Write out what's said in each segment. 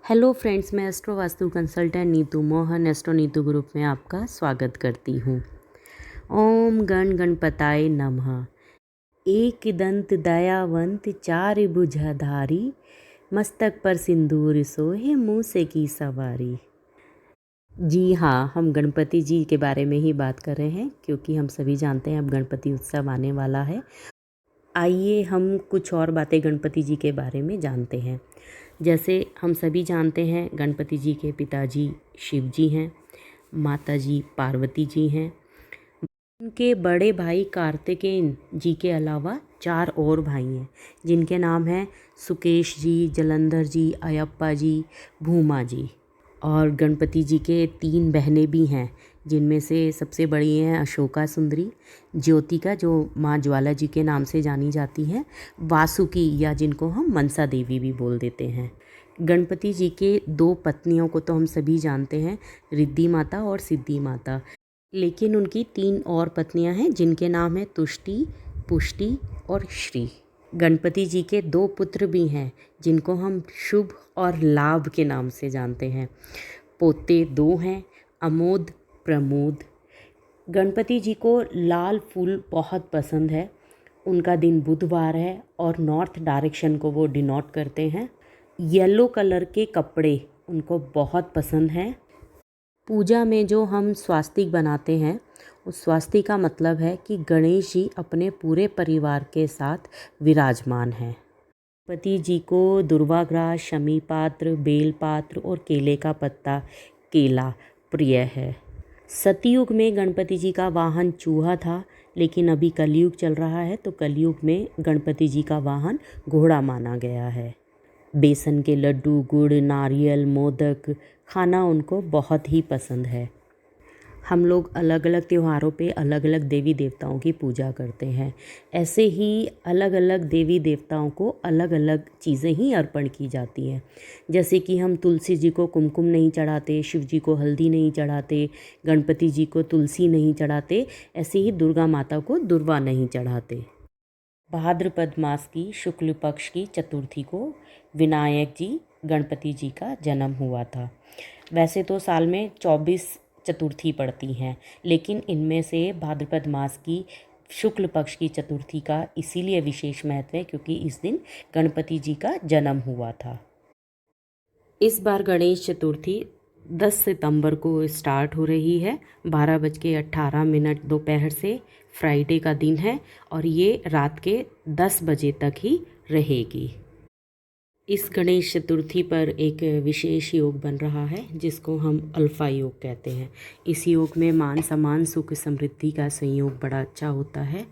Hello friends, मैं astro vastu consultant Neetu Mohan astro Neetu group में आपका स्वागत करती हूँ। ओम गण गणपताय नमः। एक दंत दयावंत चार भुजाधारी, मस्तक पर सिंदूर सोहे मुँह से की सवारी। जी हाँ, हम गणपति जी के बारे में ही बात कर रहे हैं क्योंकि हम सभी जानते हैं अब गणपति उत्सव आने वाला है। आइए हम कुछ और बातें गणपति जी के बारे में जानते हैं। जैसे हम सभी जानते हैं गणपति जी के पिताजी शिव जी हैं, माता जी पार्वती जी हैं। उनके बड़े भाई कार्तिकेय जी के अलावा 4 और भाई हैं जिनके नाम हैं सुकेश जी, जलंधर जी, अयप्पा जी, भूमा जी। और गणपति जी के 3 बहनें भी हैं जिनमें से सबसे बड़ी हैं अशोका सुंदरी, ज्योतिका जो माँ ज्वाला जी के नाम से जानी जाती हैं, वासुकी या जिनको हम मनसा देवी भी बोल देते हैं। गणपति जी के 2 पत्नियों को तो हम सभी जानते हैं, रिद्धि माता और सिद्धि माता, लेकिन उनकी 3 और पत्नियां हैं जिनके नाम हैं तुष्टि, पुष्टि और श्री। गणपति जी के 2 पुत्र भी हैं जिनको हम शुभ और लाभ के नाम से जानते हैं। पोते 2 हैं, अमोद, प्रमोद। गणपति जी को लाल फूल बहुत पसंद है। उनका दिन बुधवार है और नॉर्थ डायरेक्शन को वो डिनोट करते हैं। येलो कलर के कपड़े उनको बहुत पसंद हैं। पूजा में जो हम स्वास्तिक बनाते हैं, उस स्वास्तिक का मतलब है कि गणेश जी अपने पूरे परिवार के साथ विराजमान हैं। गणपति जी को दुर्वाग्रास, शमी पात्र, बेल पात्र और केले का पत्ता केला प्रिय है। सतयुग में गणपति जी का वाहन चूहा था, लेकिन अभी कलयुग चल रहा है तो कलयुग में गणपति जी का वाहन घोड़ा माना गया है। बेसन के लड्डू, गुड़, नारियल, मोदक खाना उनको बहुत ही पसंद है। हम लोग अलग अलग त्योहारों पे अलग अलग देवी देवताओं की पूजा करते हैं। ऐसे ही अलग अलग देवी देवताओं को अलग अलग चीज़ें ही अर्पण की जाती हैं। जैसे कि हम तुलसी जी को कुमकुम नहीं चढ़ाते, शिव जी को हल्दी नहीं चढ़ाते, गणपति जी को तुलसी नहीं चढ़ाते, ऐसे ही दुर्गा माता को दुर्वा नहीं चढ़ाते। भाद्रपद मास की शुक्ल पक्ष की चतुर्थी को विनायक जी गणपति जी का जन्म हुआ था। वैसे तो साल में 24 चतुर्थी पड़ती हैं, लेकिन इनमें से भाद्रपद मास की शुक्ल पक्ष की चतुर्थी का इसीलिए विशेष महत्व है क्योंकि इस दिन गणपति जी का जन्म हुआ था। इस बार गणेश चतुर्थी 10 सितंबर को स्टार्ट हो रही है। 12:18 दोपहर से फ्राइडे का दिन है और ये रात के 10 बजे तक ही रहेगी। इस गणेश चतुर्थी पर एक विशेष योग बन रहा है जिसको हम अल्फा योग कहते हैं। इस योग में मान सम्मान, सुख, समृद्धि का संयोग बड़ा अच्छा होता है।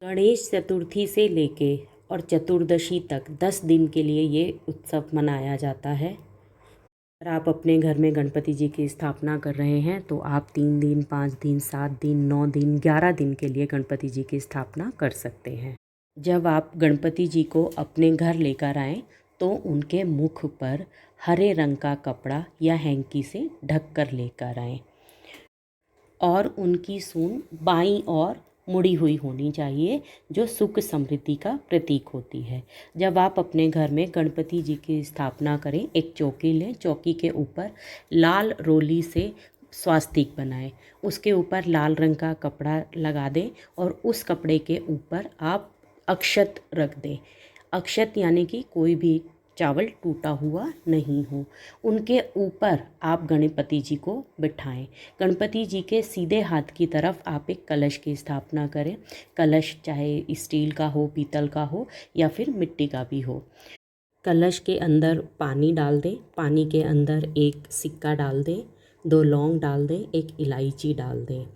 गणेश चतुर्थी से लेके और चतुर्दशी तक 10 दिन के लिए ये उत्सव मनाया जाता है। अगर आप अपने घर में गणपति जी की स्थापना कर रहे हैं तो आप 3 दिन, 5 दिन, 7 दिन, 9 दिन, 11 दिन के लिए गणपति जी की स्थापना कर सकते हैं। जब आप गणपति जी को अपने घर लेकर आएँ तो उनके मुख पर हरे रंग का कपड़ा या हैंकी से ढक कर लेकर आएँ और उनकी सूंड बाईं ओर मुड़ी हुई होनी चाहिए, जो सुख समृद्धि का प्रतीक होती है। जब आप अपने घर में गणपति जी की स्थापना करें, एक चौकी लें, चौकी के ऊपर लाल रोली से स्वास्तिक बनाएं, उसके ऊपर लाल रंग का कपड़ा लगा दें और उस कपड़े के ऊपर आप अक्षत रख दें। अक्षत यानी कि कोई भी चावल टूटा हुआ नहीं हो। उनके ऊपर आप गणपति जी को बिठाएं। गणपति जी के सीधे हाथ की तरफ आप एक कलश की स्थापना करें। कलश चाहे स्टील का हो, पीतल का हो या फिर मिट्टी का भी हो। कलश के अंदर पानी डाल दें, पानी के अंदर एक सिक्का डाल दें, 2 लौंग डाल दें, एक इलायची डाल दें,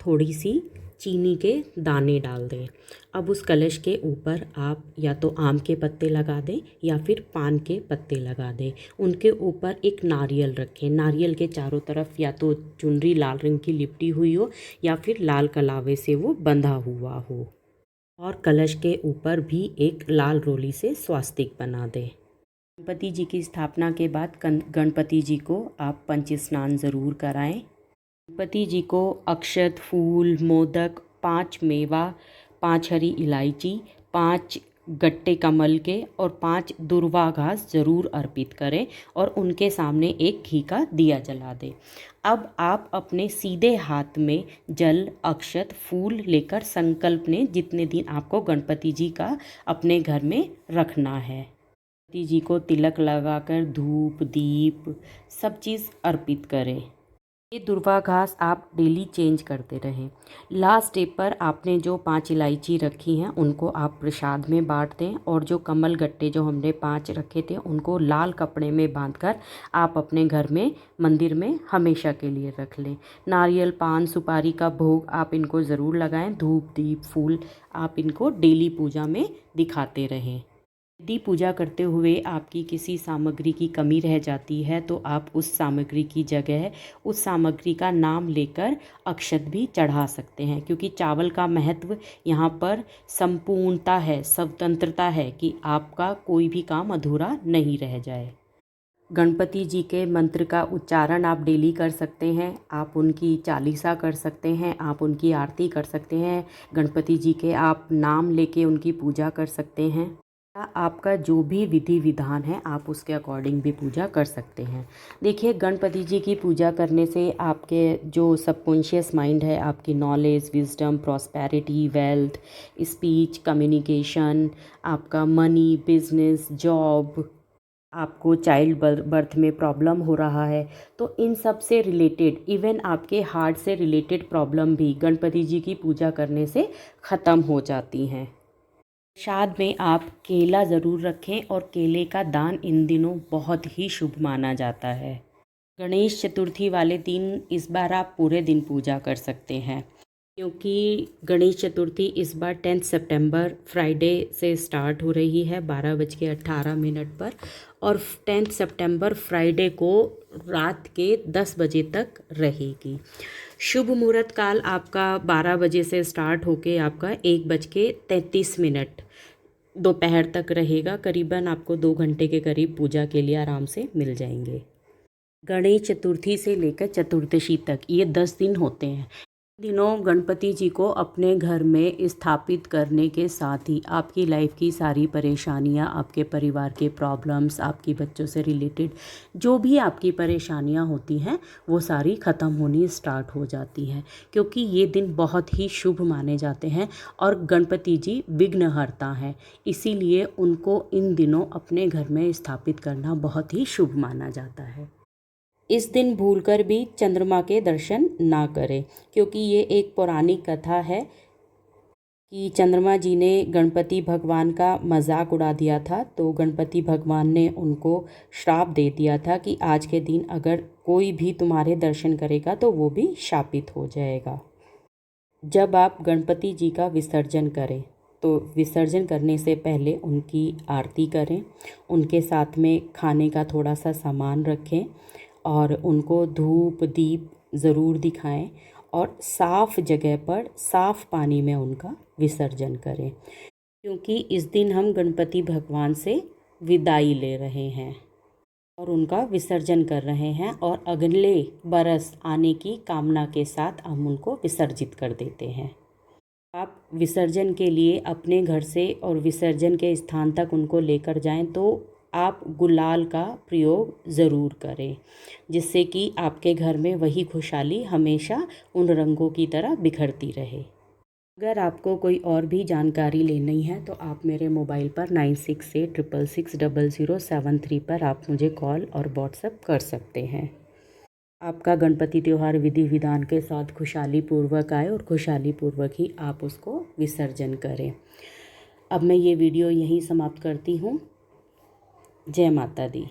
थोड़ी सी चीनी के दाने डाल दें। अब उस कलश के ऊपर आप या तो आम के पत्ते लगा दें या फिर पान के पत्ते लगा दें। उनके ऊपर एक नारियल रखें। नारियल के चारों तरफ या तो चुनरी लाल रंग की लिपटी हुई हो या फिर लाल कलावे से वो बंधा हुआ हो और कलश के ऊपर भी एक लाल रोली से स्वास्तिक बना दें। गणपति जी की स्थापना के बाद गणपति जी को आप पंच स्नान ज़रूर कराएं। गणपति जी को अक्षत, फूल, मोदक, 5 मेवा, 5 हरी इलायची, 5 गट्टे कमल के और 5 दुर्वा घास ज़रूर अर्पित करें और उनके सामने एक घी का दिया जला दें। अब आप अपने सीधे हाथ में जल, अक्षत, फूल लेकर संकल्प लें जितने दिन आपको गणपति जी का अपने घर में रखना है। गणपति जी को तिलक लगाकर धूप, दीप सब चीज़ अर्पित करें। ये दुर्वा घास आप डेली चेंज करते रहें। लास्ट डे पर आपने जो 5 इलायची रखी हैं उनको आप प्रसाद में बांट दें और जो कमल गट्टे जो हमने 5 रखे थे उनको लाल कपड़े में बांधकर आप अपने घर में मंदिर में हमेशा के लिए रख लें। नारियल, पान, सुपारी का भोग आप इनको ज़रूर लगाएं। धूप, दीप, फूल आप इनको डेली पूजा में दिखाते रहें। यदि पूजा करते हुए आपकी किसी सामग्री की कमी रह जाती है तो आप उस सामग्री की जगह उस सामग्री का नाम लेकर अक्षत भी चढ़ा सकते हैं, क्योंकि चावल का महत्व यहाँ पर संपूर्णता है, स्वतंत्रता है कि आपका कोई भी काम अधूरा नहीं रह जाए। गणपति जी के मंत्र का उच्चारण आप डेली कर सकते हैं। आप उनकी चालीसा कर सकते हैं, आप उनकी आरती कर सकते हैं। गणपति जी के आप नाम लेके उनकी पूजा कर सकते हैं। आपका जो भी विधि विधान है आप उसके अकॉर्डिंग भी पूजा कर सकते हैं। देखिए, गणपति जी की पूजा करने से आपके जो सबकॉन्शियस माइंड है, आपकी knowledge, wisdom, prosperity, wealth, speech, communication, आपका मनी, बिजनेस, जॉब, आपको चाइल्ड बर्थ में प्रॉब्लम हो रहा है तो इन सब से रिलेटेड, इवन आपके हार्ट से रिलेटेड प्रॉब्लम भी गणपति जी की पूजा करने से ख़त्म हो जाती हैं। प्रसाद में आप केला ज़रूर रखें और केले का दान इन दिनों बहुत ही शुभ माना जाता है। गणेश चतुर्थी वाले दिन इस बार आप पूरे दिन पूजा कर सकते हैं, क्योंकि गणेश चतुर्थी इस बार 10 सितंबर फ्राइडे से स्टार्ट हो रही है 12:18 पर और 10 सितंबर फ्राइडे को रात के 10 बजे तक रहेगी। शुभ मुहूर्त काल आपका 12 बजे से स्टार्ट होके आपका 1:33 दोपहर तक रहेगा। करीबन आपको 2 घंटे के करीब पूजा के लिए आराम से मिल जाएंगे। गणेश चतुर्थी से लेकर चतुर्दशी तक ये 10 दिन होते हैं। दिनों गणपति जी को अपने घर में स्थापित करने के साथ ही आपकी लाइफ की सारी परेशानियां, आपके परिवार के प्रॉब्लम्स, आपकी बच्चों से रिलेटेड जो भी आपकी परेशानियां होती हैं वो सारी ख़त्म होनी स्टार्ट हो जाती हैं, क्योंकि ये दिन बहुत ही शुभ माने जाते हैं और गणपति जी विघ्नहर्ता हैं। इसीलिए उनको इन दिनों अपने घर में स्थापित करना बहुत ही शुभ माना जाता है। इस दिन भूलकर भी चंद्रमा के दर्शन ना करें, क्योंकि ये एक पौराणिक कथा है कि चंद्रमा जी ने गणपति भगवान का मजाक उड़ा दिया था, तो गणपति भगवान ने उनको श्राप दे दिया था कि आज के दिन अगर कोई भी तुम्हारे दर्शन करेगा तो वो भी शापित हो जाएगा। जब आप गणपति जी का विसर्जन करें तो विसर्जन करने से पहले उनकी आरती करें, उनके साथ में खाने का थोड़ा सा सामान रखें और उनको धूप, दीप ज़रूर दिखाएं और साफ़ जगह पर साफ़ पानी में उनका विसर्जन करें, क्योंकि इस दिन हम गणपति भगवान से विदाई ले रहे हैं और उनका विसर्जन कर रहे हैं और अगले बरस आने की कामना के साथ हम उनको विसर्जित कर देते हैं। आप विसर्जन के लिए अपने घर से और विसर्जन के स्थान तक उनको लेकर जाएं तो आप गुलाल का प्रयोग ज़रूर करें, जिससे कि आपके घर में वही खुशहाली हमेशा उन रंगों की तरह बिखरती रहे। अगर आपको कोई और भी जानकारी लेनी है तो आप मेरे मोबाइल पर 9686660073 पर आप मुझे कॉल और व्हाट्सएप कर सकते हैं। आपका गणपति त्यौहार विधि विधान के साथ खुशहाली पूर्वक आए और खुशहाली पूर्वक ही आप उसको विसर्जन करें। अब मैं ये वीडियो यहीं समाप्त करती हूँ। जय माता दी।